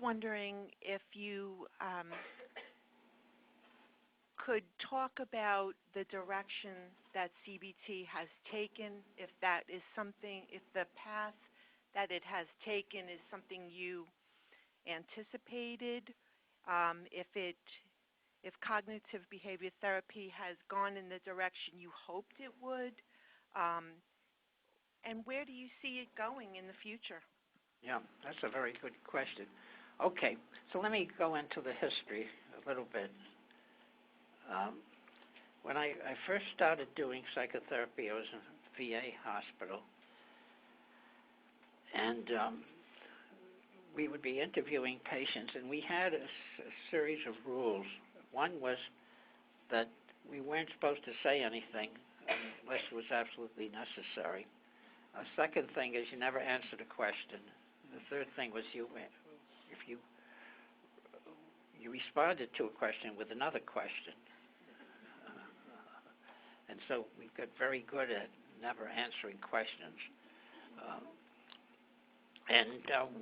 wondering if you could talk about the direction that CBT has taken, if that is something, if the path that it has taken is something you anticipated, if cognitive behavior therapy has gone in the direction you hoped it would, and where do you see it going in the future? Yeah, that's a very good question. Okay, so let me go into the history a little bit. When I first started doing psychotherapy, I was in a VA hospital, and we would be interviewing patients, and we had a series of rules. One was that we weren't supposed to say anything unless it was absolutely necessary. A second thing is you never answered a question. The third thing was if you responded to a question with another question. And so we got very good at never answering questions.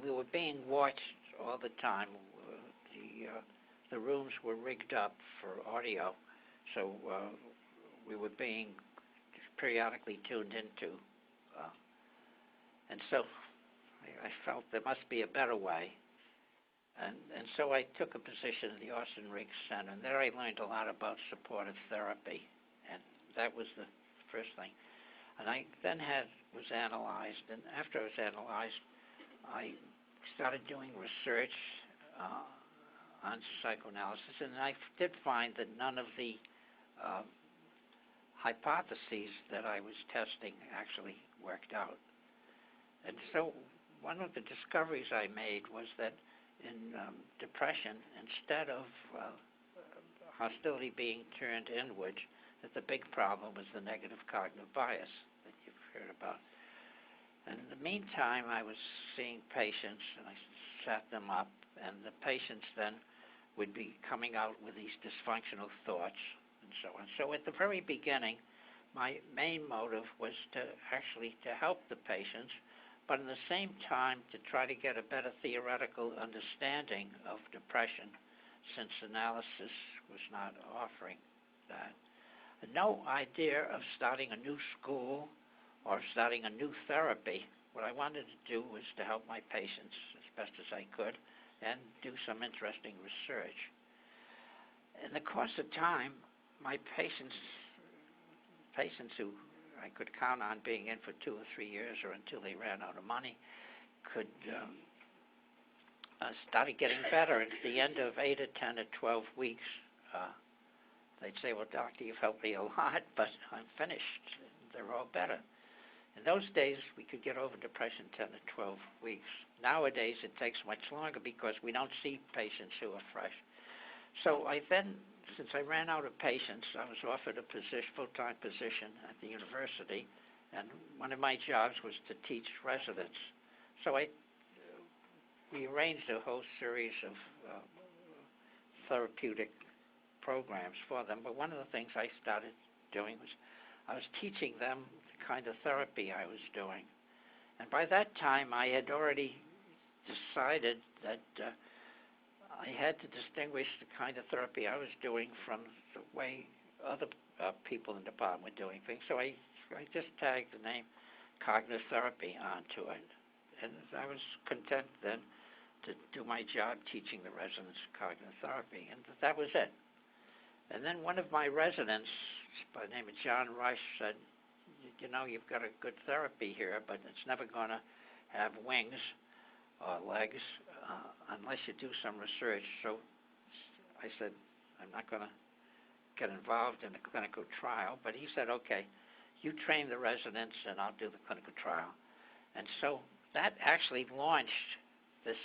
We were being watched all the time. The rooms were rigged up for audio, so we were being periodically tuned into. And so I felt there must be a better way. And so I took a position in the Austin Riggs Center, and there I learned a lot about supportive therapy. And that was the first thing. And I then was analyzed, and after I was analyzed, I started doing research on psychoanalysis, and I did find that none of the hypotheses that I was testing actually worked out. And so one of the discoveries I made was that in depression, instead of hostility being turned inward, that the big problem was the negative cognitive bias that you've heard about. And in the meantime, I was seeing patients, and I sat them up, and the patients then would be coming out with these dysfunctional thoughts and so on. So at the very beginning, my main motive was to help the patients, but at the same time to try to get a better theoretical understanding of depression, since analysis was not offering that. No idea of starting a new school or starting a new therapy. What I wanted to do was to help my patients as best as I could and do some interesting research. In the course of time, my patients who I could count on being in for 2 or 3 years or until they ran out of money started getting better. At the end of 8 or 10 or 12 weeks, they'd say, well, doctor, you've helped me a lot, but I'm finished. They're all better. In those days, we could get over depression 10 to 12 weeks. Nowadays, it takes much longer because we don't see patients who are fresh. So I then, since I ran out of patients, I was offered a full-time position at the university, and one of my jobs was to teach residents. So we arranged a whole series of therapeutic programs for them, but one of the things I started doing was I was teaching them the kind of therapy I was doing. And by that time, I had already decided that I had to distinguish the kind of therapy I was doing from the way other people in the department were doing things. So I just tagged the name cognitive therapy onto it. And I was content then to do my job teaching the residents cognitive therapy, and that was it. And then one of my residents, by the name of John Rush, said, you know, you've got a good therapy here, but it's never going to have wings or legs unless you do some research. So I said, I'm not going to get involved in a clinical trial, but he said, okay, you train the residents and I'll do the clinical trial. And so that actually launched this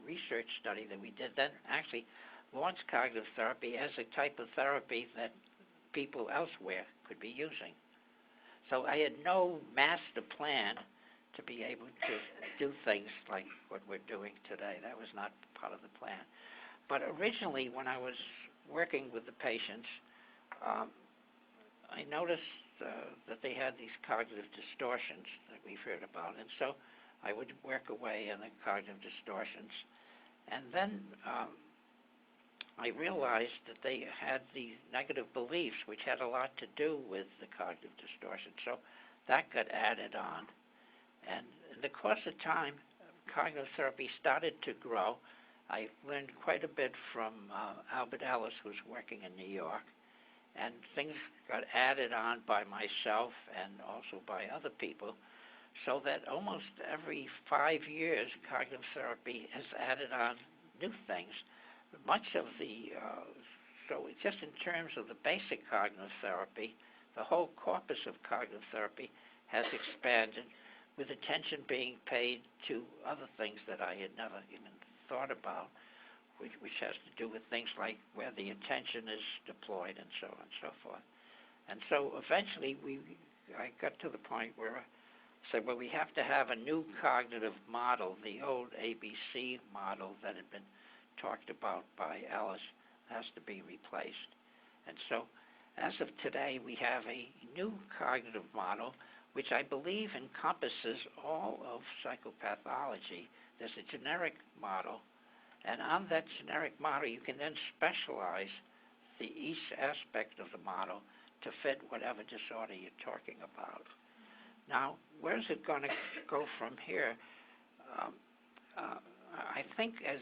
research study that we did, then actually launched cognitive therapy as a type of therapy that people elsewhere could be using. So I had no master plan to be able to do things like what we're doing today. That was not part of the plan. But originally, when I was working with the patients, I noticed that they had these cognitive distortions that we've heard about. And so I would work away on the cognitive distortions. And then I realized that they had these negative beliefs, which had a lot to do with the cognitive distortion. So that got added on. And in the course of time, cognitive therapy started to grow. I learned quite a bit from Albert Ellis, who's working in New York. And things got added on by myself and also by other people, so that almost every 5 years, cognitive therapy has added on new things. Much of the, so just in terms of the basic cognitive therapy, the whole corpus of cognitive therapy has expanded, with attention being paid to other things that I had never even thought about, which has to do with things like where the attention is deployed and so on and so forth. And so eventually I got to the point where I said, well, we have to have a new cognitive model. The old ABC model that had been talked about by Ellis has to be replaced. And so as of today, we have a new cognitive model which I believe encompasses all of psychopathology. There's a generic model, and on that generic model you can then specialize each aspect of the model to fit whatever disorder you're talking about. Now, where's it going to go from here? I think as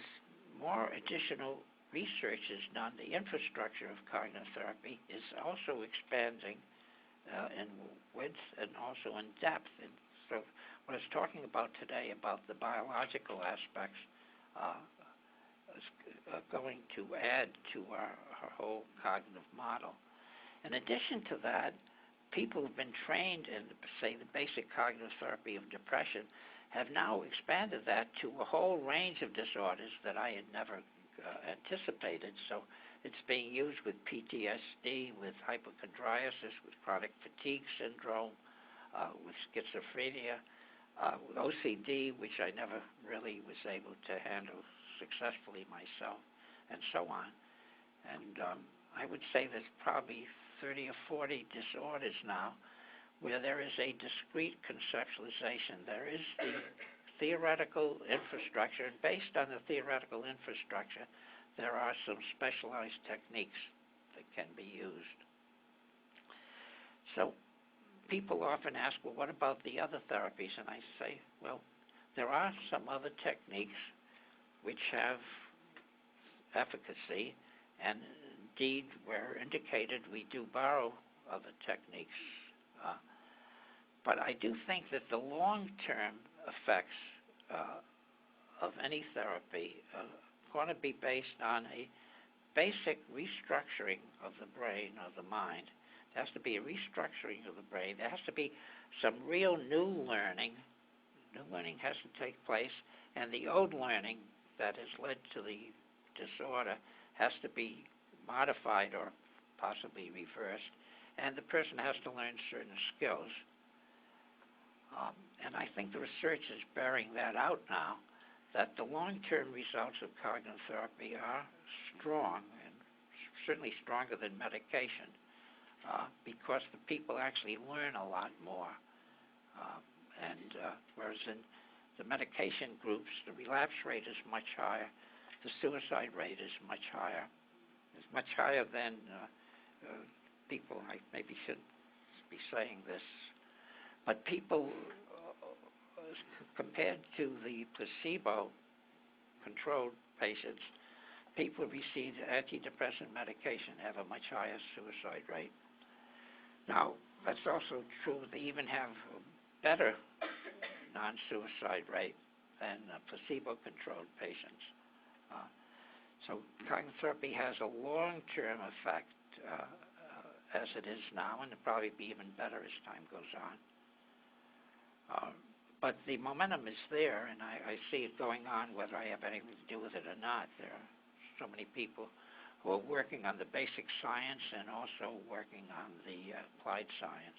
more additional research is done, the infrastructure of cognitive therapy is also expanding in width and also in depth. And so what I was talking about today about the biological aspects is going to add to our whole cognitive model. In addition to that, people who've been trained in, say, the basic cognitive therapy of depression have now expanded that to a whole range of disorders that I had never anticipated. So it's being used with PTSD, with hypochondriasis, with chronic fatigue syndrome, with schizophrenia, with OCD, which I never really was able to handle successfully myself, and so on. And I would say there's probably 30 or 40 disorders now where there is a discrete conceptualization. There is the theoretical infrastructure, and based on the theoretical infrastructure, there are some specialized techniques that can be used. So people often ask, well, what about the other therapies? And I say, well, there are some other techniques which have efficacy, and indeed, where indicated, we do borrow other techniques. But I do think that the long-term effects of any therapy are going to be based on a basic restructuring of the brain or the mind. There has to be a restructuring of the brain. There has to be some real new learning. New learning has to take place, and the old learning that has led to the disorder has to be modified or possibly reversed, and the person has to learn certain skills. And I think the research is bearing that out now, that the long-term results of cognitive therapy are strong, and certainly stronger than medication, because the people actually learn a lot more. Whereas in the medication groups, the relapse rate is much higher, the suicide rate is much higher. It's much higher than people, I maybe shouldn't be saying this, but people, compared to the placebo-controlled patients, people who receive antidepressant medication have a much higher suicide rate. Now, that's also true, they even have a better non-suicide rate than placebo-controlled patients. So cognitive therapy has a long-term effect as it is now, and it'll probably be even better as time goes on. But the momentum is there, and I see it going on whether I have anything to do with it or not. There are so many people who are working on the basic science and also working on the applied science.